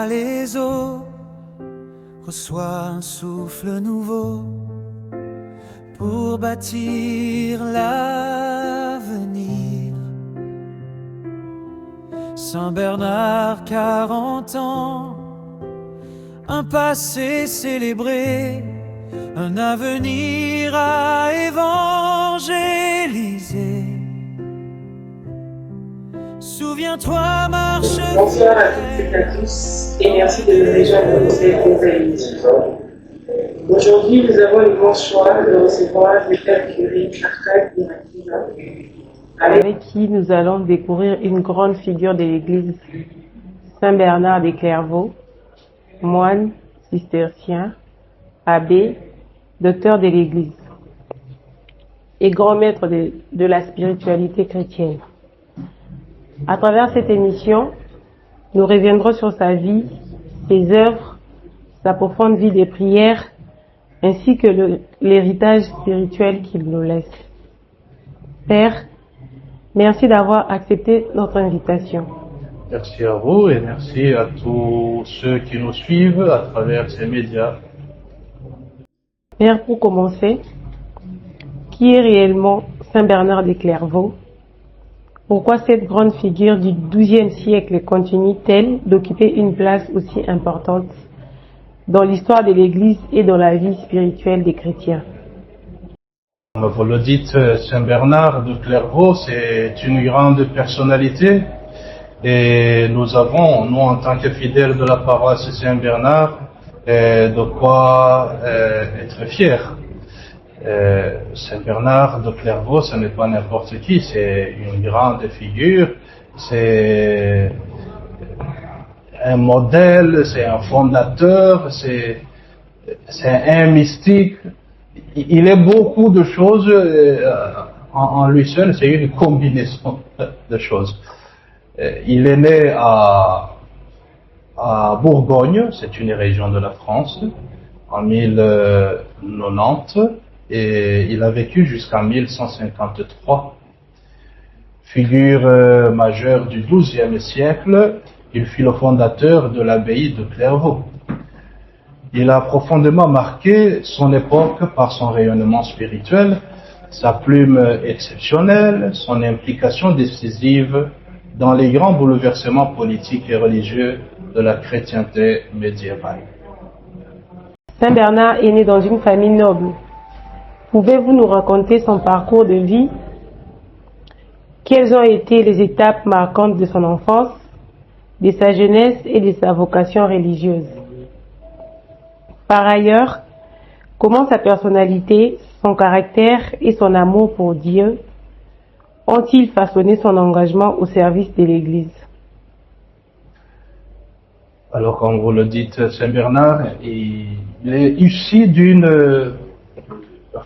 reçois les eaux, reçois un souffle nouveau pour bâtir l'avenir. Saint Bernard, 40 ans, un passé célébré, un avenir à évangéliser. Souviens-toi, marche. Bonsoir à toutes et à tous et merci de nous rejoindre pour cette nouvelle émission. Aujourd'hui, nous avons l'immense choix de recevoir le Père curé Arcade Irakiza, avec qui nous allons découvrir une grande figure de l'Église, Saint Bernard de Clairvaux, moine, cistercien, abbé, docteur de l'Église et grand maître de la spiritualité chrétienne. À travers cette émission, nous reviendrons sur sa vie, ses œuvres, sa profonde vie de prière, ainsi que l'héritage spirituel qu'il nous laisse. Père, merci d'avoir accepté notre invitation. Merci à vous et merci à tous ceux qui nous suivent à travers ces médias. Père, pour commencer, qui est réellement Saint Bernard de Clairvaux? Pourquoi cette grande figure du XIIe siècle continue-t-elle d'occuper une place aussi importante dans l'histoire de l'Église et dans la vie spirituelle des chrétiens? Comme vous le dites, Saint Bernard de Clairvaux, c'est une grande personnalité et nous avons, nous en tant que fidèles de la paroisse Saint Bernard, de quoi être fiers. Saint Bernard de Clairvaux, ce n'est pas n'importe qui, c'est une grande figure, c'est un modèle, c'est un fondateur, c'est un mystique. Il est beaucoup de choses en lui seul, c'est une combinaison de choses. Il est né à Bourgogne, c'est une région de la France, en 1090. Et il a vécu jusqu'en 1153. Figure majeure du XIIe siècle, il fut le fondateur de l'abbaye de Clairvaux. Il a profondément marqué son époque par son rayonnement spirituel, sa plume exceptionnelle, son implication décisive dans les grands bouleversements politiques et religieux de la chrétienté médiévale. Saint Bernard est né dans une famille noble. Pouvez-vous nous raconter son parcours de vie? Quelles ont été les étapes marquantes de son enfance, de sa jeunesse et de sa vocation religieuse? Par ailleurs, comment sa personnalité, son caractère et son amour pour Dieu ont-ils façonné son engagement au service de l'Église? Alors, comme vous le dites, Saint Bernard, il est issu d'une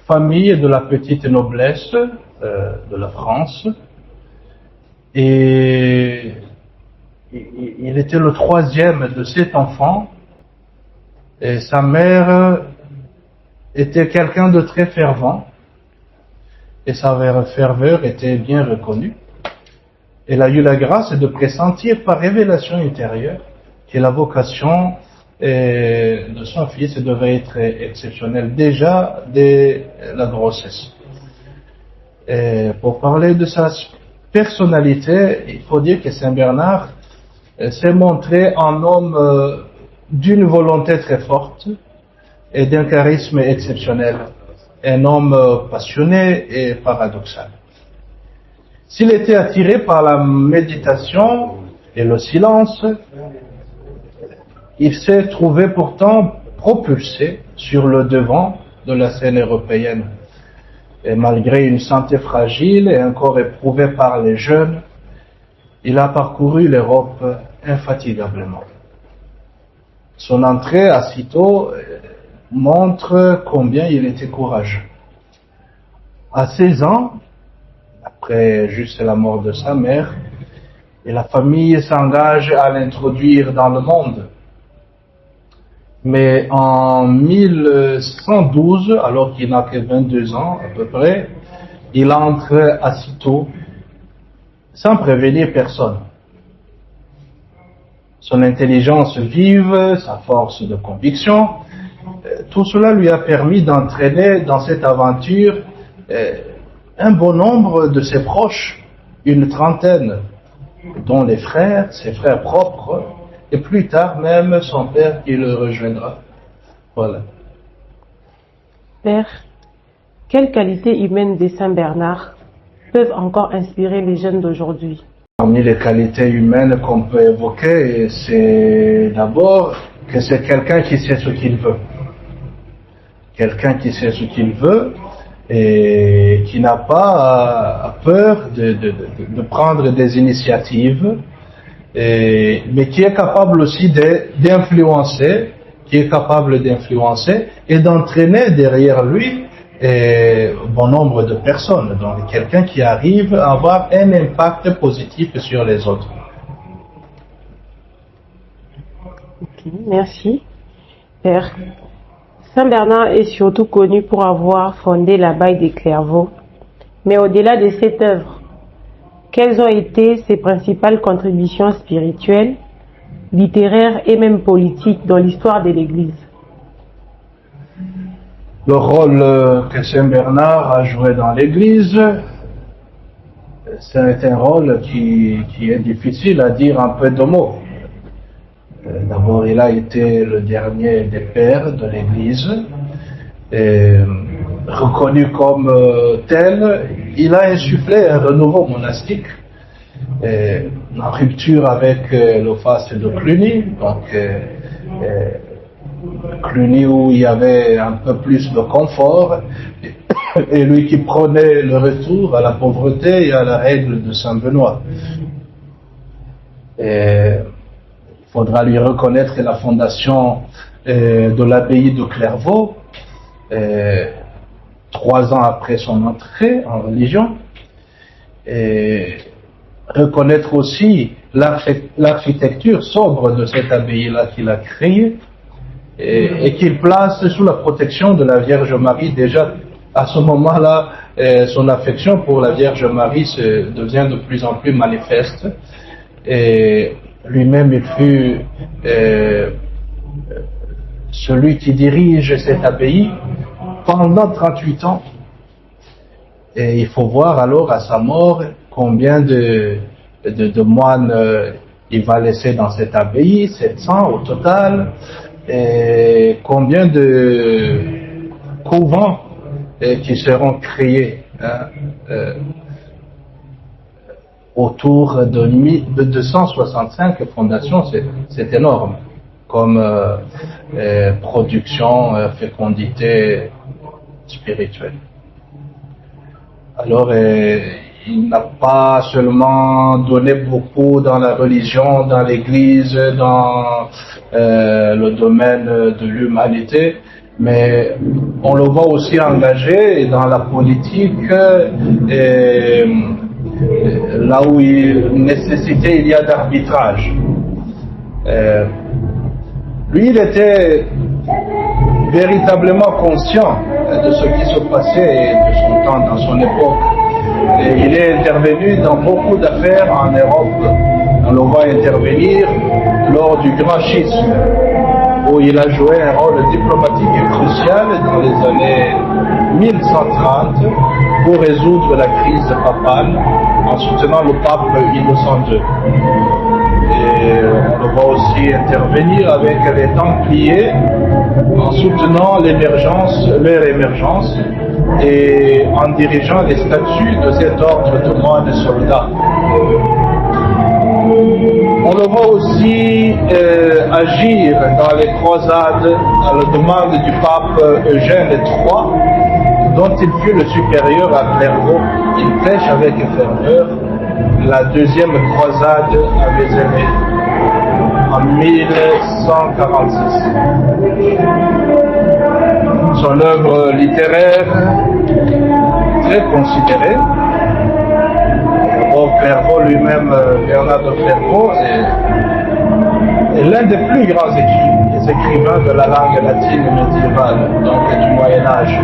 famille de la petite noblesse de la France, et il était le troisième de 7 enfants, et sa mère était quelqu'un de très fervent, et sa ferveur était bien reconnue. Elle a eu la grâce de pressentir par révélation intérieure que la vocation de son fils devait être exceptionnelle déjà dès la grossesse. Et pour parler de sa personnalité, il faut dire que Saint Bernard s'est montré un homme d'une volonté très forte et d'un charisme exceptionnel, un homme passionné et paradoxal. S'il était attiré par la méditation et le silence, il s'est trouvé pourtant propulsé sur le devant de la scène européenne. Et malgré une santé fragile et un corps éprouvé par les jeûnes, il a parcouru l'Europe infatigablement. Son entrée à Cîteaux montre combien il était courageux. À 16 ans, après juste la mort de sa mère, et la famille s'engage à l'introduire dans le monde. Mais en 1112, alors qu'il n'a que 22 ans à peu près, il entre à Cîteaux sans prévenir personne. son intelligence vive, sa force de conviction, tout cela lui a permis d'entraîner dans cette aventure un bon nombre de ses proches, une trentaine, dont les frères, ses frères propres, et plus tard même son père qui le rejoindra. Voilà. Père, quelles qualités humaines de Saint Bernard peuvent encore inspirer les jeunes d'aujourd'hui? Parmi les qualités humaines qu'on peut évoquer, c'est d'abord que c'est quelqu'un qui sait ce qu'il veut. Quelqu'un qui sait ce qu'il veut et qui n'a pas peur de prendre des initiatives, mais qui est capable aussi d'influencer, et d'entraîner derrière lui bon nombre de personnes. Donc quelqu'un qui arrive à avoir un impact positif sur les autres. Ok, merci. Père, Saint Bernard est surtout connu pour avoir fondé l'abbaye de Clairvaux. Mais au-delà de cette œuvre, quelles ont été ses principales contributions spirituelles, littéraires et même politiques dans l'histoire de l'Église? Le rôle que Saint Bernard a joué dans l'Église, c'est un rôle qui est difficile à dire en peu de mots. D'abord, il a été le dernier des pères de l'Église, reconnu comme tel. Il a insufflé un renouveau monastique, en rupture avec le faste de Cluny, donc Cluny où il y avait un peu plus de confort, et lui qui prenait le retour à la pauvreté et à la règle de Saint Benoît. Il faudra lui reconnaître la fondation de l'abbaye de Clairvaux, 3 ans après son entrée en religion, et reconnaître aussi l'architecture sobre de cette abbaye-là qu'il a créée, et qu'il place sous la protection de la Vierge Marie. Déjà à ce moment-là, son affection pour la Vierge Marie devient de plus en plus manifeste, et lui-même il fut celui qui dirige cette abbaye pendant 38 ans, et il faut voir alors à sa mort combien de moines il va laisser dans cette abbaye, 700 au total, et combien de couvents qui seront créés autour de 265 fondations. C'est énorme comme production, fécondité spirituelle. Alors il n'a pas seulement donné beaucoup dans la religion, dans l'Église, dans le domaine de l'humanité, mais on le voit aussi engagé dans la politique, là où il y a d'arbitrage. Lui, il était véritablement conscient de ce qui se passait de son temps, dans son époque. Et il est intervenu dans beaucoup d'affaires en Europe. On le voit intervenir lors du grand schisme, où il a joué un rôle diplomatique crucial dans les années 1130 pour résoudre la crise papale en soutenant le pape Innocent II. Et on le voit aussi intervenir avec les Templiers en soutenant leur émergence et en dirigeant les statuts de cet ordre de moines soldats. On le voit aussi agir dans les croisades à la demande du pape Eugène III, dont il fut le supérieur à Clairvaux. Il prêche avec ferveur la deuxième croisade à Vézelay en 1146. Son œuvre littéraire, très considérée. Clairvaux lui-même, Bernard de Clairvaux, est l'un des plus grands écrivains de la langue latine médiévale, donc du Moyen-Âge.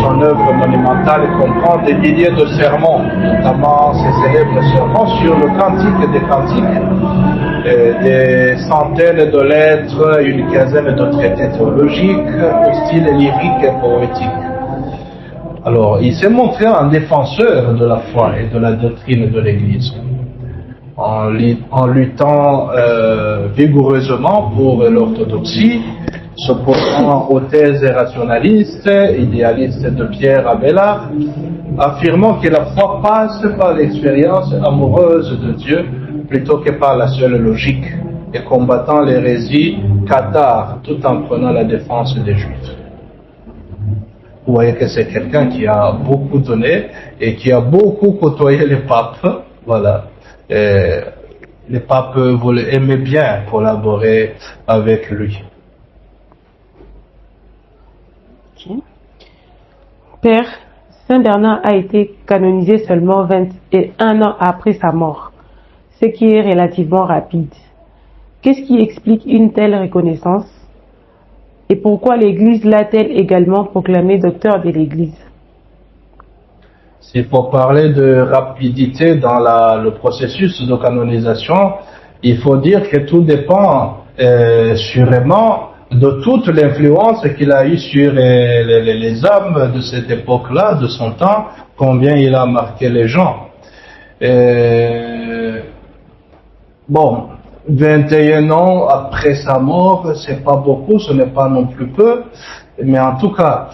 Son son œuvre monumentale comprend des milliers de sermons, notamment ses célèbres sermons sur le Cantique des Cantiques, des centaines de lettres, une quinzaine de traités théologiques au style lyrique et poétique. Alors, il s'est montré un défenseur de la foi et de la doctrine de l'Église, en luttant vigoureusement pour l'orthodoxie, s'opposant aux thèses rationalistes, idéalistes de Pierre Abélard, affirmant que la foi passe par l'expérience amoureuse de Dieu plutôt que par la seule logique, et combattant l'hérésie cathare tout en prenant la défense des Juifs. Vous voyez que c'est quelqu'un qui a beaucoup donné et qui a beaucoup côtoyé les papes. Voilà. Et les papes aimaient bien collaborer avec lui. Okay. Père, Saint Bernard a été canonisé seulement 21 ans après sa mort, ce qui est relativement rapide. Qu'est-ce qui explique une telle reconnaissance? Et pourquoi l'Église l'a-t-elle également proclamé docteur de l'Église? S'il faut parler de rapidité dans le processus de canonisation, il faut dire que tout dépend sûrement de toute l'influence qu'il a eue sur les hommes de cette époque-là, de son temps, combien il a marqué les gens. Bon, 21 ans après sa mort, c'est pas beaucoup, ce n'est pas non plus peu, mais en tout cas,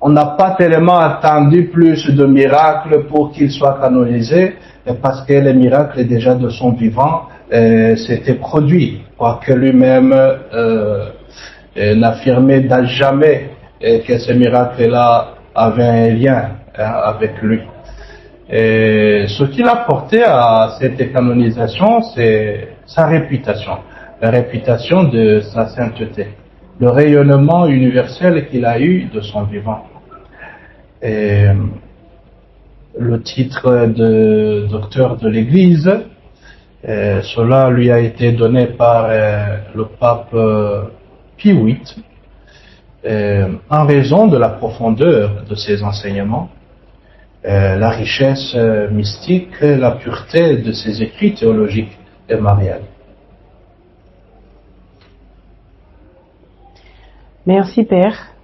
on n'a pas tellement attendu plus de miracles pour qu'il soit canonisé, parce que les miracles déjà de son vivant s'étaient produits, quoique lui-même n'affirmait jamais que ces miracles-là avaient un lien avec lui. Et ce qu'il a porté à cette canonisation, c'est sa réputation, la réputation de sa sainteté, le rayonnement universel qu'il a eu de son vivant. Et le titre de docteur de l'Église, cela lui a été donné par le pape Pie VIII, en raison de la profondeur de ses enseignements, la richesse mystique, la pureté de ses écrits théologiques et mariales. Merci Père.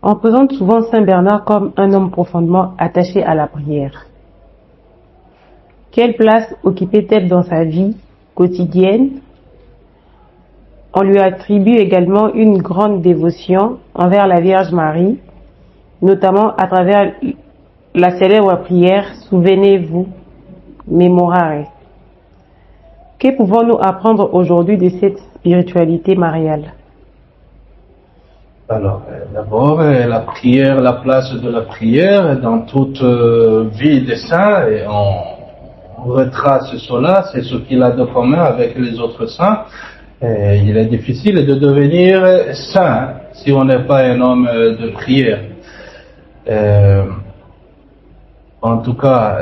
On présente souvent Saint Bernard comme un homme profondément attaché à la prière. Quelle place occupait-elle dans sa vie quotidienne? On lui attribue également une grande dévotion envers la Vierge Marie, notamment à travers la célèbre prière « Souvenez-vous, mémorare ». Que pouvons-nous apprendre aujourd'hui de cette spiritualité mariale? Alors, d'abord, la prière, la place de la prière dans toute vie des saints, et on retrace cela, c'est ce qu'il a de commun avec les autres saints. Et il est difficile de devenir saint si on n'est pas un homme de prière. En tout cas,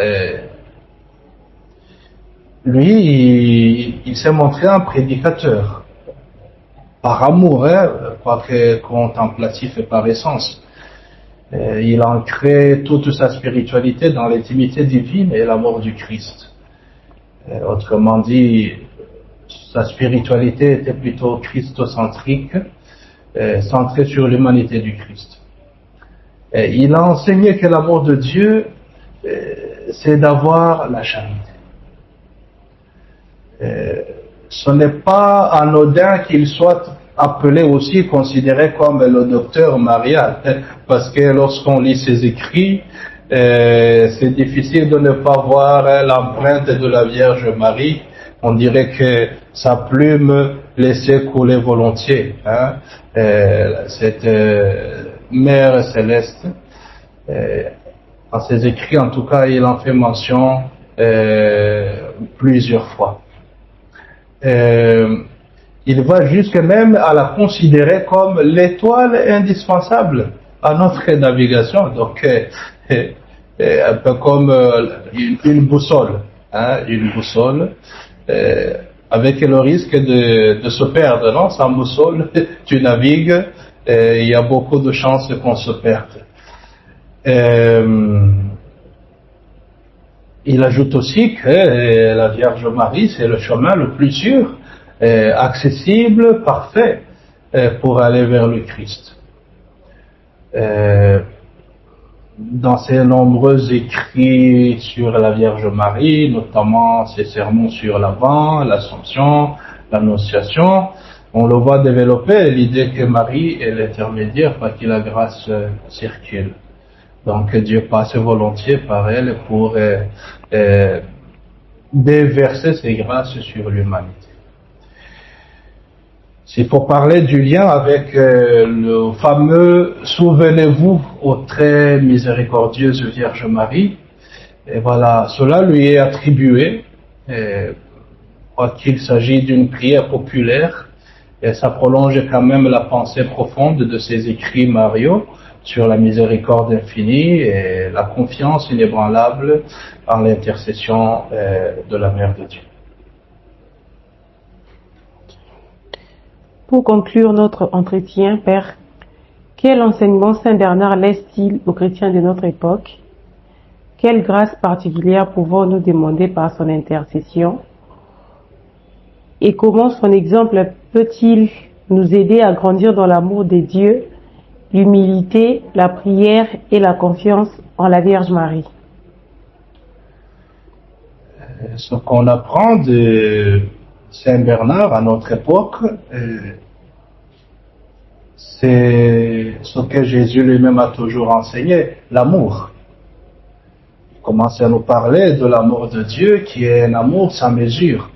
lui, il s'est montré un prédicateur, par amour, quoique contemplatif et par essence. Il a ancré toute sa spiritualité dans l'intimité divine et l'amour du Christ. Autrement dit, sa spiritualité était plutôt christocentrique, centrée sur l'humanité du Christ. Il a enseigné que l'amour de Dieu, c'est d'avoir la charité. Ce n'est pas anodin qu'il soit appelé aussi, considéré comme le docteur marial, parce que lorsqu'on lit ses écrits, c'est difficile de ne pas voir l'empreinte de la Vierge Marie. On dirait que sa plume laissait couler volontiers, cette mère céleste. Dans ses écrits, en tout cas, il en fait mention plusieurs fois. Il va jusque même à la considérer comme l'étoile indispensable à notre navigation, donc un peu comme une boussole, une boussole, avec le risque de se perdre, non? Sans boussole, tu navigues il y a beaucoup de chances qu'on se perde. Il ajoute aussi que la Vierge Marie, c'est le chemin le plus sûr, accessible, parfait, pour aller vers le Christ. Dans ses nombreux écrits sur la Vierge Marie, notamment ses sermons sur l'Avent, l'Assomption, l'Annonciation, on le voit développer l'idée que Marie est l'intermédiaire par qui la grâce circule. Donc Dieu passe volontiers par elle pour déverser ses grâces sur l'humanité. S'il faut parler du lien avec le fameux « Souvenez-vous ô très miséricordieuse Vierge Marie », et voilà, cela lui est attribué, qu'il s'agit d'une prière populaire, et ça prolonge quand même la pensée profonde de ses écrits mariaux sur la miséricorde infinie et la confiance inébranlable en l'intercession de la Mère de Dieu. Pour conclure notre entretien, Père, quel enseignement Saint Bernard laisse-t-il aux chrétiens de notre époque? Quelle grâce particulière pouvons-nous demander par son intercession? Et comment son exemple peut-il nous aider à grandir dans l'amour de Dieu, l'humilité, la prière et la confiance en la Vierge Marie? Ce qu'on apprend de Saint Bernard à notre époque, c'est ce que Jésus lui-même a toujours enseigné, l'amour. Il commence à nous parler de l'amour de Dieu qui est un amour sans mesure.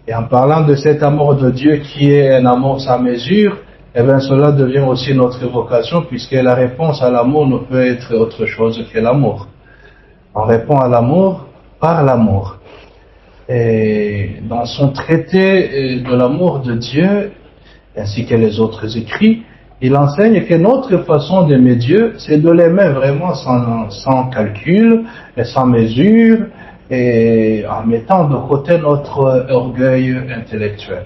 Et en parlant de cet amour de Dieu qui est un amour sans mesure, eh bien cela devient aussi notre vocation, puisque la réponse à l'amour ne peut être autre chose que l'amour. On répond à l'amour par l'amour. Et dans son traité de l'amour de Dieu, ainsi que les autres écrits, il enseigne que notre façon d'aimer Dieu, c'est de l'aimer vraiment sans calcul et sans mesure, et en mettant de côté notre orgueil intellectuel.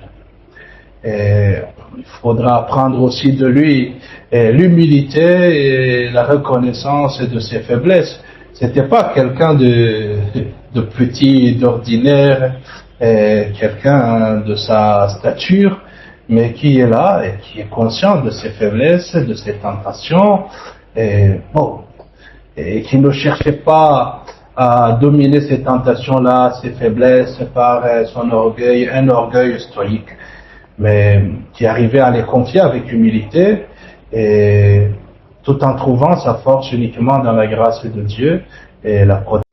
Et il faudra apprendre aussi de lui l'humilité et la reconnaissance de ses faiblesses. C'était pas quelqu'un de petit, d'ordinaire, quelqu'un de sa stature, mais qui est là et qui est conscient de ses faiblesses, de ses tentations, et qui ne cherchait pas à dominer ces tentations-là, ces faiblesses par son orgueil, un orgueil stoïque, mais qui arrivait à les confier avec humilité, et tout en trouvant sa force uniquement dans la grâce de Dieu, et la protection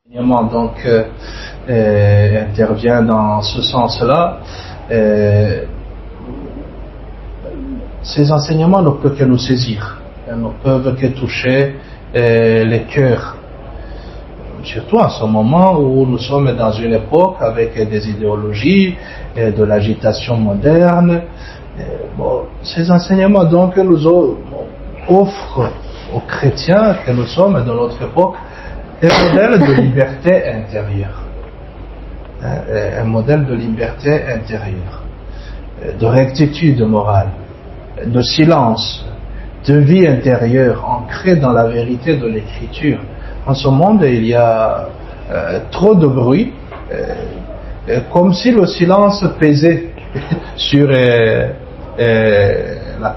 donc intervient dans ce sens-là. Ces enseignements ne peuvent que nous saisir, ne peuvent que toucher les cœurs. Surtout en ce moment où nous sommes dans une époque avec des idéologies, de l'agitation moderne. Ces enseignements donc nous offrent aux chrétiens que nous sommes dans notre époque un modèle de liberté intérieure. Un modèle de liberté intérieure, de rectitude morale, de silence, de vie intérieure ancrée dans la vérité de l'Écriture. En ce monde, il y a trop de bruit, comme si le silence pesait sur la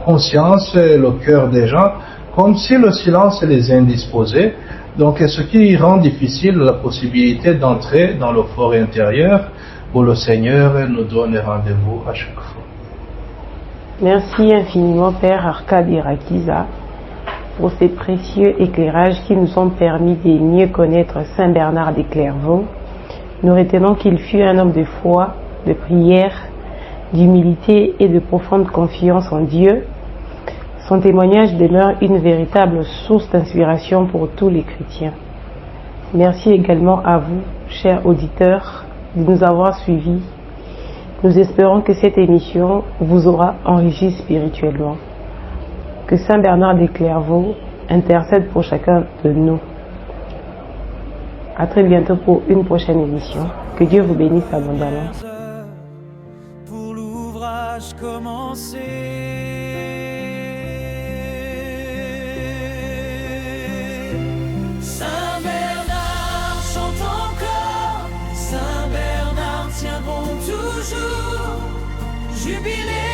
conscience et le cœur des gens, comme si le silence les indisposait. Donc, ce qui rend difficile la possibilité d'entrer dans le fort intérieur où le Seigneur nous donne rendez-vous à chaque fois. Merci infiniment, Père Arcade Irakiza, pour ces précieux éclairages qui nous ont permis de mieux connaître Saint Bernard de Clairvaux. Nous retenons qu'il fut un homme de foi, de prière, d'humilité et de profonde confiance en Dieu. Son témoignage demeure une véritable source d'inspiration pour tous les chrétiens. Merci également à vous, chers auditeurs, de nous avoir suivis. Nous espérons que cette émission vous aura enrichi spirituellement. Que Saint Bernard de Clairvaux intercède pour chacun de nous. À très bientôt pour une prochaine émission. Que Dieu vous bénisse abondamment. Pour l'ouvrage commencé. toujours jubilé.